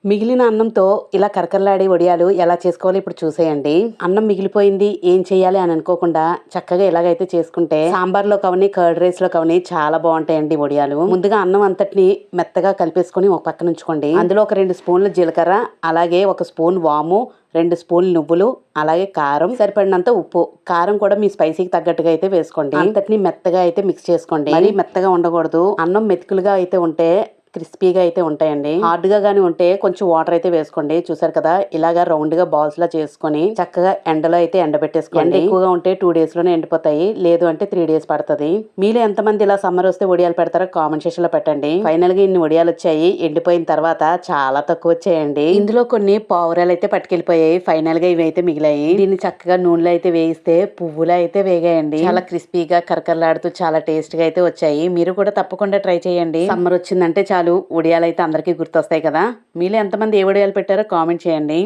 మిగిలిన అన్నంతో ఇలా కరకరలాడే వడియాలు ఎలా చేసుకోవాలో ఇప్పుడు చూసేయండి. అన్నం మిగిలిపోయింది ఏం చేయాలి అని అనుకోకుండా చక్కగా ఇలాగైతే చేసుకుంటే సాంబార్లో కవని కర్డ్ రైస్ లో కవని చాలా బాగుంటాయండి వడియాలు. ముందుగా అన్నం అంతటిని మెత్తగా కలిపేసుకొని ఒక పక్కన ఉంచుకోండి. అందులో ఒక 2 స్పూన్ల జీలకర్ర, అలాగే 1 స్పూన్ వాము, 2 స్పూన్లు నువ్వులు, అలాగే కారం, సరిపడినంత ఉప్పు. కారం కూడా మీ స్పైసీకి తగ్గట్టుగా అయితే వేసుకోండి. అంతటిని మెత్తగా అయితే మిక్స్ చేసుకోండి. మరీ మెత్తగా ఉండకూడదు. అన్నం మెతుకులుగా అయితే ఉంటే క్రిస్పీగా అయితే ఉంటాయండి. హార్డ్ గా గానీ ఉంటే కొంచెం వాటర్ అయితే వేసుకోండి. చూసారు కదా, ఇలాగా రౌండ్ గా బాల్స్ లా చేసుకొని చక్కగా ఎండలో అయితే ఎండబెట్టేసుకోండి. ఎండ ఎక్కువగా ఉంటే 2 days లోనే ఎండిపోతాయి, లేదు అంటే 3 days పడుతుంది. మీలో ఎంతమంది ఇలా సమ్మర్ వస్తే వడియాలు పెడతారో కామెంట్ సెక్షన్ లో పెట్టండి. ఫైనల్ గా ఇన్ని వడియాలు వచ్చాయి. ఎండిపోయిన తర్వాత చాలా తక్కువ వచ్చాయండి. ఇందులో కొన్ని పావురాలు అయితే పట్టుకెళ్ళిపోయాయి. ఫైనల్ గా ఇవి అయితే మిగిలాయి. దీన్ని చక్కగా నూనెలో అయితే వేయిస్తే పువ్వులు అయితే వేగాయండి. చాలా క్రిస్పీగా కరకరలాడుతూ చాలా టేస్ట్ గా అయితే వచ్చాయి. మీరు కూడా తప్పకుండా ట్రై చేయండి. సమ్మర్ వచ్చిందంటే చాలు వడియాలు అయితే అందరికీ గుర్తొస్తాయి కదా. మీలో ఎంతమంది ఏ వడియాలు పెట్టారో కామెంట్ చేయండి.